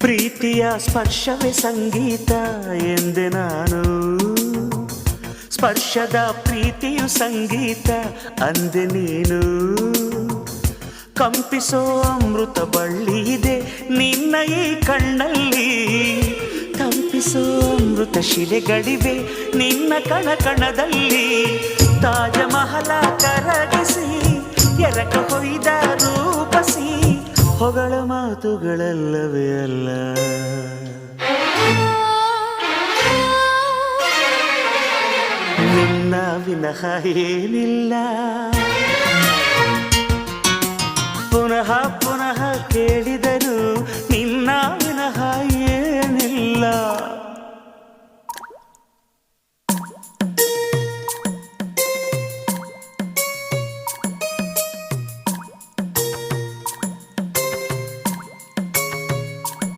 ಪ್ರೀತಿಯ ಸ್ಪರ್ಶವೇ ಸಂಗೀತ ಎಂದೆ ನಾನು, ಸ್ಪರ್ಶದ ಪ್ರೀತಿಯು ಸಂಗೀತ ಅಂದೆ ನೀನು. ಕಂಪಿಸೋ ಅಮೃತ ಬಳ್ಳಿ ಇದೆ ನಿನ್ನ ಈ ಕಣ್ಣಲ್ಲಿ, ಕಂಪಿಸೋ ಅಮೃತ ಶಿಲೆಗಳಿವೆ ನಿನ್ನ ಕಣ ಕಣದಲ್ಲಿ. ತಾಜ ಮಹಲ ಕರಗಿಸಿ ಎರಕ ಹೊಯ್ದ ರೂಪಸಿ, ಹೊಗಳ ಮಾತುಗಳಲ್ಲವೇ ಅಲ್ಲ. ನಿನ್ನ ವಿನಃ ಏನಿಲ್ಲ, ಪುನಃ ಪುನಃ ಕೇಳಿ